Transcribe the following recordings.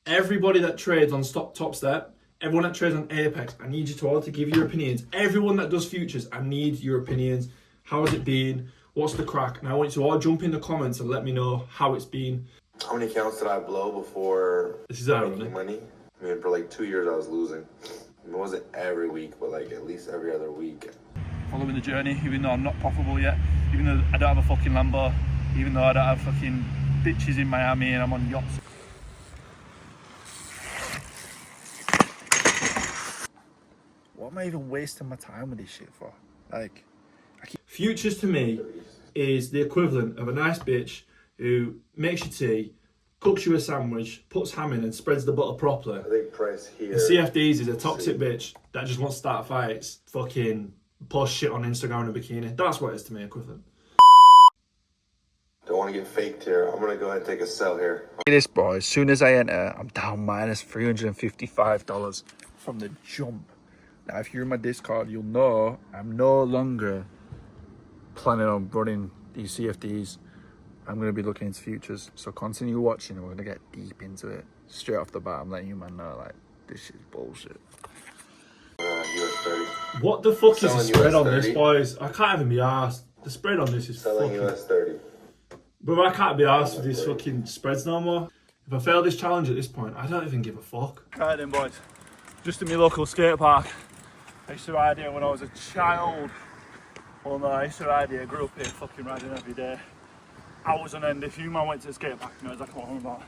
Everybody that trades on Top Step, everyone that trades on Apex, I need you to all to give your opinions. Everyone that does futures, I need your opinions. How has it been? What's the crack? And I want you to all jump in the comments and let me know how it's been. How many accounts did I blow before making money? I mean, for like 2 years I was losing. It wasn't every week, but like at least every other week. Following the journey, even though I'm not profitable yet, even though I don't have a fucking Lambo, even though I don't have fucking bitches in Miami and I'm on yachts. What am I even wasting my time with this shit for? Like, futures to me is the equivalent of a nice bitch who makes you tea, cooks you a sandwich, puts ham in and spreads the butter properly. I think price here. The CFDs is a toxic bitch that just wants to start fights, fucking post shit on Instagram in a bikini. That's what it is to me, equivalent. Don't want to get faked here. I'm going to go ahead and take a sell here. Look at this, boy. As soon as I enter, I'm down minus $355 from the jump. Now, if you're in my Discord, you'll know I'm no longer planning on running these CFDs. I'm going to be looking into futures. So continue watching and we're going to get deep into it. Straight off the bat, I'm letting you man know, like, this shit's bullshit. US 30. What the fuck Selling is the spread US on this, 30. boys? I can't even be arsed. The spread on this is Selling fucking... US 30. Bro, I can't be arsed with these fucking spreads no more. If I fail this challenge at this point, I don't even give a fuck. Right then, boys. Just in my local skate park. I used to ride here when I was a child. Well, no, I used to ride here. I grew up here, fucking riding every day. Hours on end. If you man went to the skate park, you know exactly what I'm about.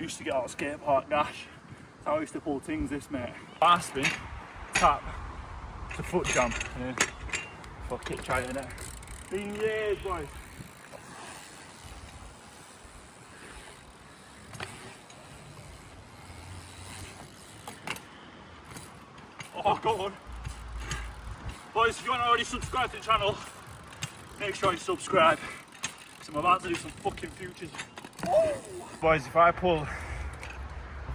Used to get out of skate park dash. That's how I used to pull things, this mate. Bar spin, tap, to foot jump, and then fuck it, try it in there. Been years, boys. Oh, go on. Boys, if you haven't already subscribed to the channel, make sure you subscribe. So I'm about to do some fucking futures. Oh. Boys, if I pull a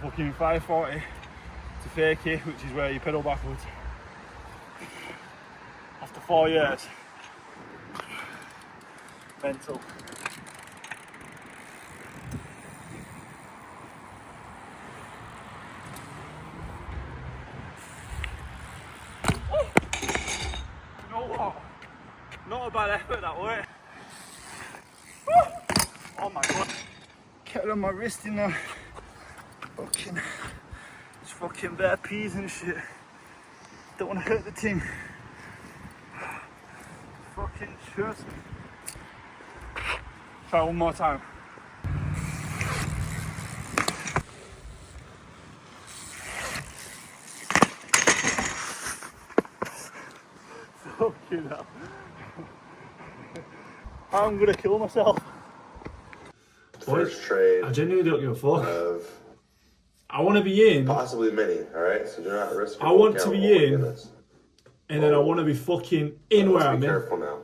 fucking 540 to fake it, which is where you pedal backwards, after 4 years, mental. Not a bad effort that way. Oh my god. Kettle on my wrist in there. Fucking, it's fucking bare peas and shit. Don't want to hurt the team. Fucking shit. Try one more time. Fucking hell. I'm gonna kill myself. First trade. I genuinely don't give a fuck. I want to be in. Possibly many, alright? So do not risk it. I want to be in. And then I want to be fucking in where I'm in. Be careful now.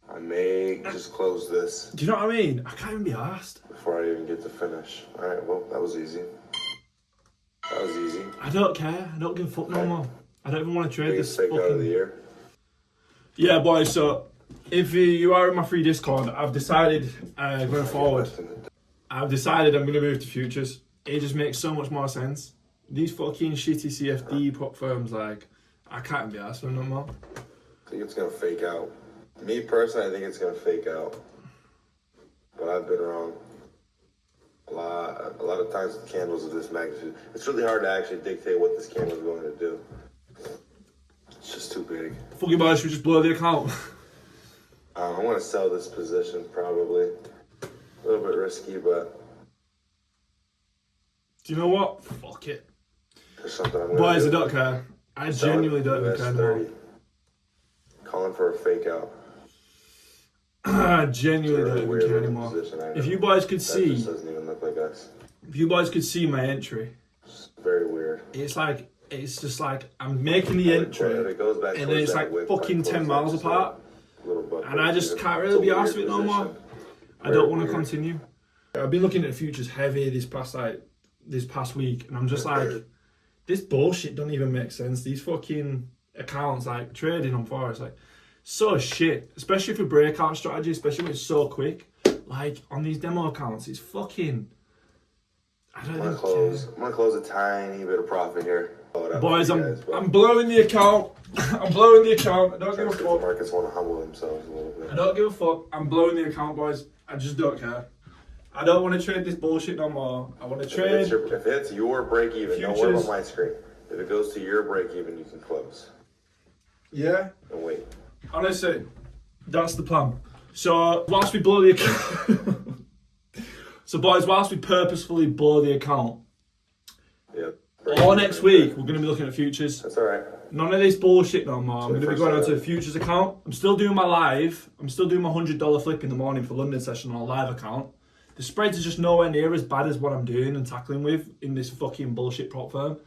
I may just close this. Do you know what I mean? I can't even be asked. Before I even get to finish. Alright, well, that was easy. That was easy. I don't care. I don't give a fuck no more. I don't even want to trade this fake out of the fucking... year. Yeah, boys, so if you are in my free Discord, I've decided going forward, I've decided I'm going to move to futures. It just makes so much more sense. These fucking shitty CFD prop firms, like, I can't be asked for them no more. I think it's going to fake out. Me personally, I think it's going to fake out. But I've been wrong. A lot of times with candles of this magnitude, it's really hard to actually dictate what this candle is going to do. It's just too big. Fuck you, boys, should we just blow the account? I'm going to sell this position, probably. A little bit risky, but... Do you know what? Fuck it. There's something I'm going Boys, to I don't care. I genuinely don't even care anymore. Calling for a fake out. I genuinely don't even care anymore. If you boys could see... That doesn't even look like us. If you boys could see my entry... It's very weird. It's just like, I'm making the entry, and then it's like fucking 10 miles apart. And I just can't really be asked with it no more. I don't want to continue. I've been looking at futures heavy this past week, and I'm just like, this bullshit don't even make sense. These fucking accounts, like trading on Forex, like so shit. Especially for breakout strategy, especially when it's so quick. Like on these demo accounts, it's fucking. I don't I'm gonna close a tiny bit of profit here. Boys, I'm blowing the account. I'm blowing the account. I don't give a fuck. The markets want to humble themselves a little bit. I don't give a fuck. I'm blowing the account, boys. I just don't care. I don't want to trade this bullshit no more. I want to trade. If it's your break even, don't worry about my screen. If it goes to your break even, you can close. Yeah. And wait. Honestly, that's the plan. So whilst we blow the account, so boys, whilst we purposefully blow the account, all next week we're going to be looking at futures. That's all right. None of this bullshit no more. I'm going to be going onto the futures account. I'm still doing my live. I'm still doing my $100 flip in the morning for London session on a live account. The spreads are just nowhere near as bad as what I'm doing and tackling with in this fucking bullshit prop firm.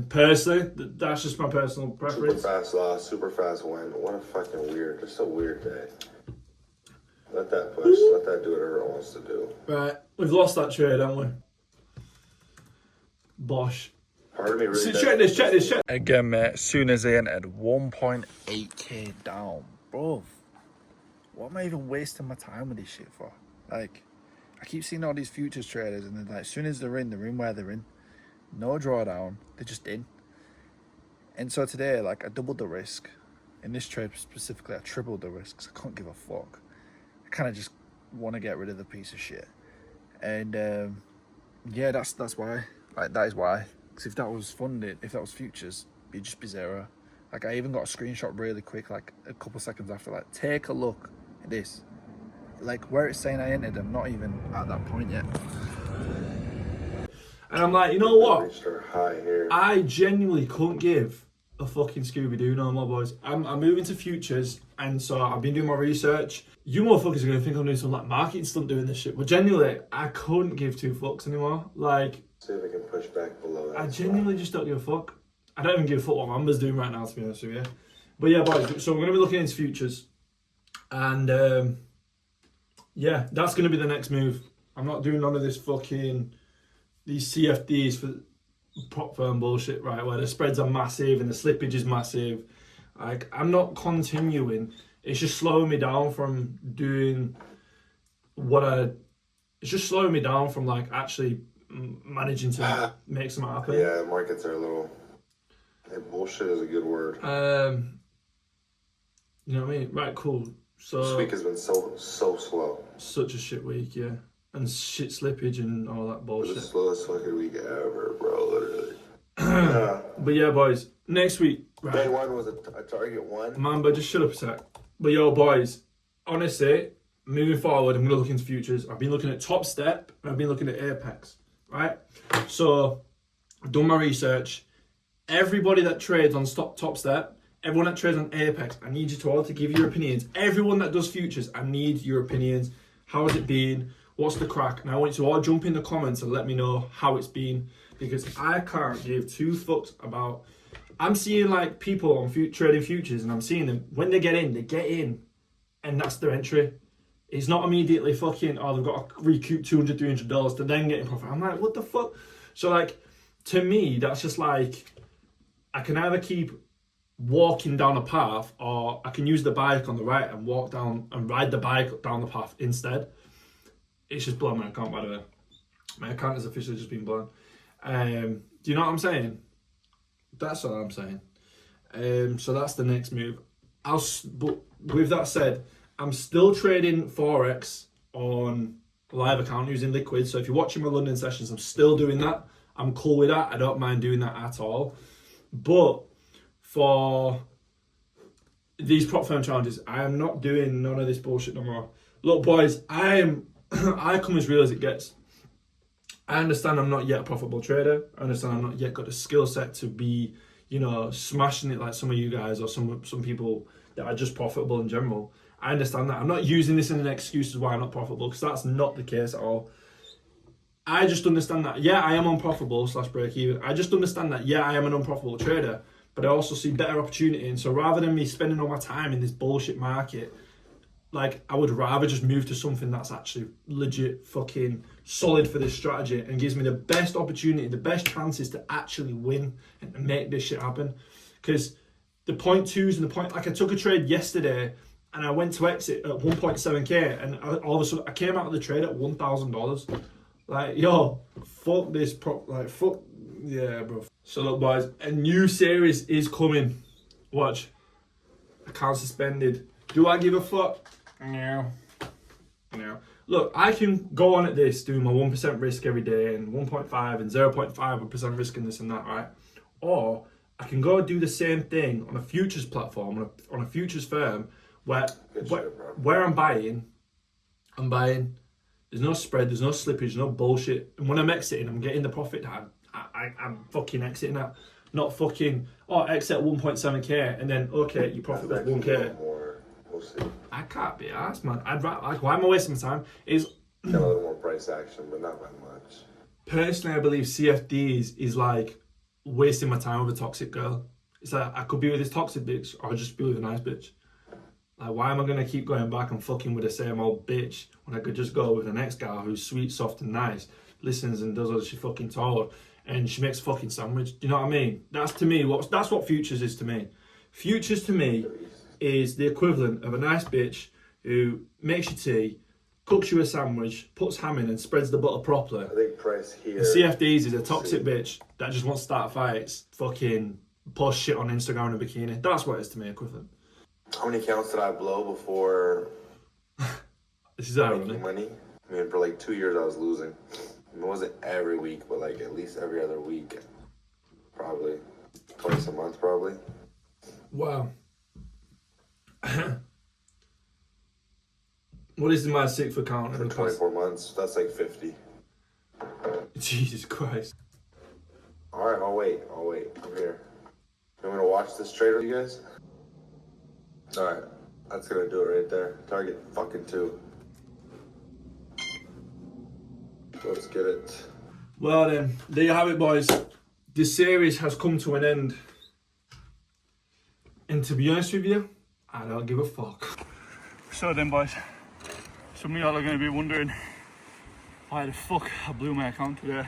Personally, that's just my personal preference. Super fast loss, super fast win. What a fucking weird, just a weird day. Let that push, let that do whatever it wants to do. Right, we've lost that trade, haven't we? Bosh. Part of me really check this. Again, mate, as soon as they entered, 1.8k down. Bro, what am I even wasting my time with this shit for? Like, I keep seeing all these futures traders, and then like, as soon as they're in where they're in. No drawdown, they're just in. And so today, like, I doubled the risk. In this trade specifically, I tripled the risk because I couldn't give a fuck. I kind of just want to get rid of the piece of shit. And yeah, that's why. Like, that is why. Because if that was funded, if that was futures, it'd just be zero. Like, I even got a screenshot really quick, like a couple seconds after. Like, take a look at this. Like, where it's saying I entered, I'm not even at that point yet. And I'm like, you know what? High here. I genuinely couldn't give a fucking Scooby-Doo no more, boys. I'm moving to futures, and so I've been doing my research. You motherfuckers are going to think I'm doing some like marketing stunt doing this shit. But genuinely, I couldn't give two fucks anymore. Like, see if I can push back below that. I genuinely just don't give a fuck. I don't even give a fuck what Mamba's doing right now, to be honest with you. But yeah, boys, so we're going to be looking into futures. And yeah, that's going to be the next move. I'm not doing none of this fucking... these CFDs for prop firm bullshit, right, where the spreads are massive and the slippage is massive. Like, I'm not continuing. It's just slowing me down from doing it's just slowing me down from like actually managing to make something happen. Yeah, markets are a little, bullshit is a good word. You know what I mean? Right, cool. So this week has been so slow. Such a shit week, yeah. And shit slippage and all that bullshit. The slowest fucking week ever, bro, literally. But yeah, boys, next week. Right. Day one was a target one. Mamba, just shut up a sec. But yo, boys, honestly, moving forward, I'm going to look into futures. I've been looking at Top Step and I've been looking at Apex, right? So, I've done my research. Everybody that trades on Top Step, everyone that trades on Apex, I need you to all to give your opinions. Everyone that does futures, I need your opinions. How has it been? What's the crack? And I want you to all jump in the comments and let me know how it's been, because I can't give two fucks about... I'm seeing like people on trading futures, and I'm seeing them, when they get in, and that's their entry. It's not immediately fucking, oh, they've got to recoup $200, $300 to then get in profit. I'm like, what the fuck? So like, to me, that's just like, I can either keep walking down a path, or I can use the bike on the right and walk down and ride the bike down the path instead. It's just blown my account, by the way. My account has officially just been blown. Do you know what I'm saying? That's what I'm saying. So that's the next move. But with that said, I'm still trading Forex on a live account using Liquid. So if you're watching my London sessions, I'm still doing that. I'm cool with that. I don't mind doing that at all. But for these prop firm challenges, I am not doing none of this bullshit no more. Look, boys, I come as real as it gets. I understand I'm not yet a profitable trader. I understand I'm not yet got the skill set to be, you know, smashing it like some of you guys or some people that are just profitable in general. I understand that. I'm not using this as an excuse as why I'm not profitable, because that's not the case at all. I just understand that, yeah, I am unprofitable / break even. I just understand that, yeah, I am an unprofitable trader, but I also see better opportunity. And so rather than me spending all my time in this bullshit market, like, I would rather just move to something that's actually legit fucking solid for this strategy and gives me the best opportunity, the best chances to actually win and make this shit happen. Because the 0.2s and the point, like, I took a trade yesterday and I went to exit at 1.7k, and all of a sudden I came out of the trade at $1,000. Like, yo, fuck this fuck, yeah, bro. So look, boys, a new series is coming. Watch. Account suspended. Do I give a fuck? No. No. Look, I can go on at this, doing my 1% risk every day, and 1.5 and 0.5% risk and this and that, right? Or I can go do the same thing on a futures platform, on a futures firm, where I'm buying, there's no spread, there's no slippage, there's no bullshit. And when I'm exiting, I'm getting the profit that I'm fucking exiting at. Not fucking, exit 1.7k, and then, okay, your profit was 1k. We'll see. I can't be arsed, man. I'd rather, like, why am I wasting my time? Got a little more price action, but not by much. Personally, I believe CFDs is like wasting my time with a toxic girl. It's like, I could be with this toxic bitch, or I'll just be with a nice bitch. Like, why am I gonna keep going back and fucking with the same old bitch when I could just go with the next girl who's sweet, soft, and nice, listens and does what she fucking told, and she makes a fucking sandwich? Do you know what I mean? That's to me, that's what futures is to me. Futures to me is the equivalent of a nice bitch who makes you tea, cooks you a sandwich, puts ham in and spreads the butter properly. I think price here. The CFDs is a toxic bitch that just wants to start fights, fucking post shit on Instagram in a bikini. That's what it is to me, equivalent. How many accounts did I blow before This is ironic. making money? I mean, for like 2 years I was losing. It wasn't every week, but like at least every other week. Probably. Twice a month, probably. Wow. What is my sixth account? For 24 months, that's like 50. Jesus Christ. Alright, I'll wait. I'm here. You want me to watch this trade with you guys? Alright, that's gonna do it right there. Target fucking 2. Let's get it. Well then, there you have it, boys. This series has come to an end. And to be honest with you, I don't give a fuck. So then, boys, some of y'all are going to be wondering why the fuck I blew my account today.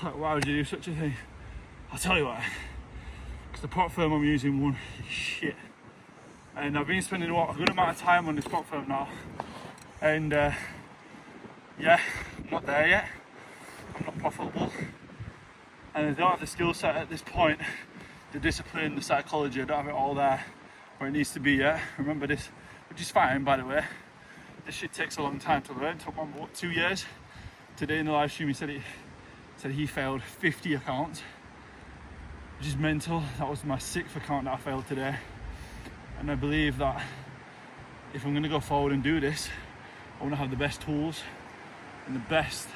Like, why would you do such a thing? I'll tell you why. Because the prop firm I'm using won shit. And I've been spending a good amount of time on this prop firm now. And yeah, I'm not there yet. I'm not profitable. And I don't have the skill set at this point, the discipline, the psychology. I don't have it all there where it needs to be yet. Remember this, which is fine, by the way. This shit takes a long time to learn. It took on, 2 years? Today in the live stream he said he failed 50 accounts, which is mental. That was my 6th account that I failed today. And I believe that if I'm gonna go forward and do this, I wanna have the best tools and the best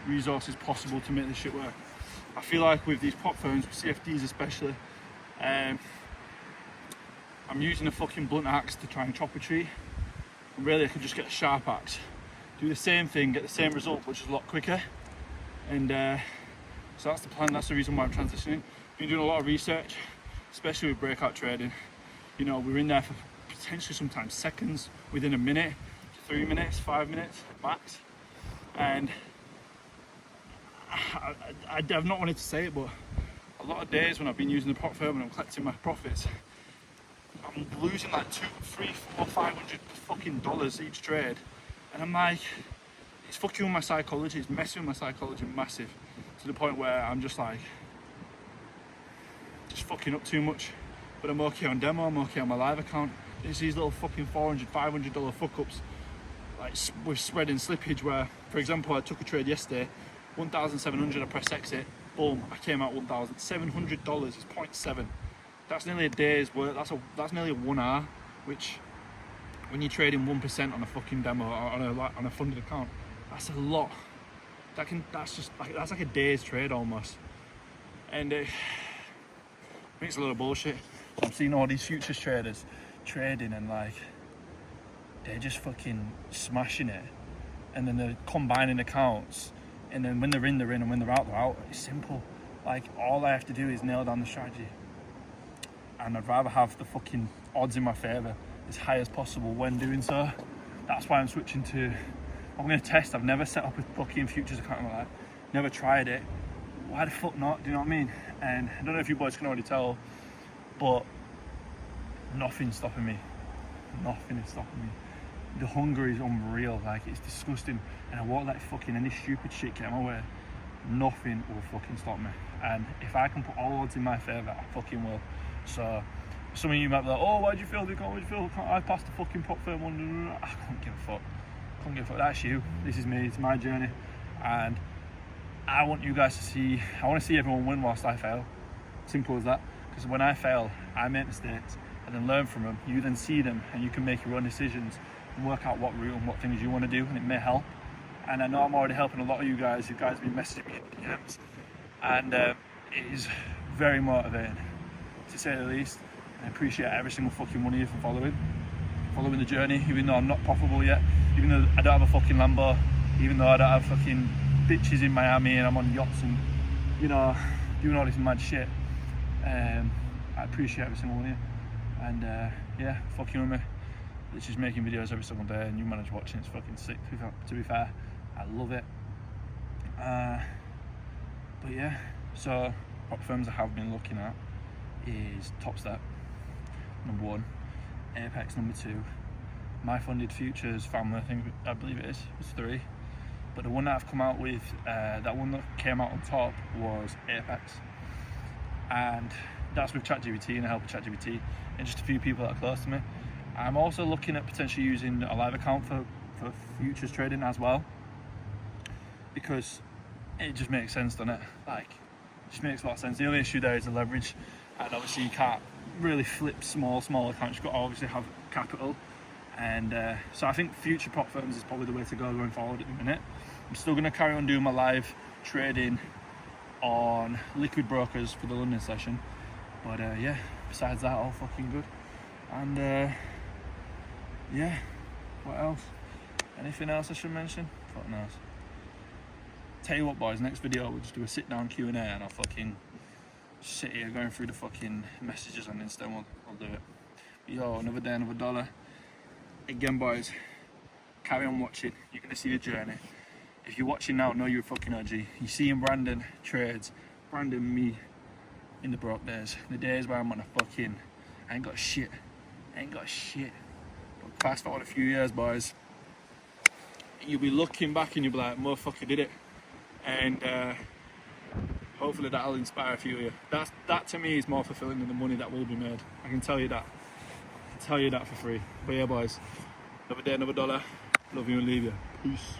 resources possible to make this shit work. I feel like with these prop firms, with CFDs especially, I'm using a fucking blunt axe to try and chop a tree. And really I could just get a sharp axe, do the same thing, get the same result, which is a lot quicker. And so that's the plan, that's the reason why I'm transitioning. Been doing a lot of research, especially with breakout trading. You know, we're in there for potentially sometimes seconds, within a minute, 3 minutes, 5 minutes max. And I've not wanted to say it, but a lot of days when I've been using the prop firm and I'm collecting my profits, I'm losing like $200, $300, $400, $500 fucking dollars each trade. And I'm like, it's fucking with my psychology, it's messing with my psychology massive, to the point where I'm just like, just fucking up too much. But I'm okay on demo, I'm okay on my live account. It's these little fucking $400, $500 fuck ups, like with spread and slippage, where, for example, I took a trade yesterday, 1,700, I press exit, boom, I came out $1,700 is 0.7. That's nearly a day's work, that's nearly a 1 hour, which when you're trading 1% on a fucking demo or on a funded account, that's a lot. That's like a day's trade almost. And it makes a lot of bullshit. I'm seeing all these futures traders trading and like, they're just fucking smashing it. And then they're combining accounts. And then when they're in, and when they're out. It's simple. Like, all I have to do is nail down the strategy. And I'd rather have the fucking odds in my favour as high as possible when doing so. That's why I'm switching to, I'm going to test. I've never set up a fucking futures account in my life. Never tried it. Why the fuck not? Do you know what I mean? And I don't know if you boys can already tell, but nothing's stopping me. Nothing is stopping me. the hunger is unreal, like it's disgusting, and I won't let fucking any stupid shit get in my way. Nothing will fucking stop me, and if I can put all odds in my favour, I fucking will. So some of you might be like, oh, why'd you feel? Why'd you feel? I passed the fucking prop firm one. I can't give a fuck. Can't give a fuck. That's you. This is me. It's my journey, and I want you guys to see. I want to see everyone win whilst I fail. Simple as that. Because when I fail, I make mistakes and then learn from them. You then see them, and you can make your own decisions and work out what route and what things you want to do, and it may help. And I know I'm already helping a lot of you guys. You guys have been messaging me in DMs, and it is very motivating, to say the least. I appreciate every single fucking one of you for following the journey, even though I'm not profitable yet, even though I don't have a fucking Lambo, even though I don't have fucking bitches in Miami and I'm on yachts and, you know, doing all this mad shit. I appreciate every single one of you, and yeah, fucking with me. It's just making videos every single day, and you manage watching. It's fucking sick. To be fair, I love it. But yeah, so prop firms I have been looking at is Top Step, number 1, Apex, number 2, My Funded Futures Family, I believe it is, was 3. But the one that I've come out with, that one that came out on top was Apex, and that's with ChatGPT and the help of ChatGPT and just a few people that are close to me. I'm also looking at potentially using a live account for futures trading as well, because it just makes sense, doesn't it? Like, it just makes a lot of sense. The only issue there is the leverage, and obviously you can't really flip small accounts. You've got to obviously have capital, and so I think future prop firms is probably the way to go going forward at the minute. I'm still going to carry on doing my live trading on liquid brokers for the London session, but yeah, besides that, all fucking good. And yeah, what else? Anything else I should mention? Fuck knows. Tell you what, boys, next video we'll just do a sit down Q&A, and I'll fucking sit here going through the fucking messages on Insta, and we'll do it. But yo, another day, another dollar. Again, boys, carry on watching. You're gonna see the journey. If you're watching now, know you're a fucking OG. You're seeing Brandon trades, Brandon, me, in the broke days. The days where I'm on a fucking, I ain't got shit. But fast forward a few years, boys, you'll be looking back and you'll be like, motherfucker did it. And hopefully that'll inspire a few of you. That to me is more fulfilling than the money that will be made. I can tell you that. I can tell you that for free. But yeah, boys, another day, another dollar. Love you and leave you. Peace.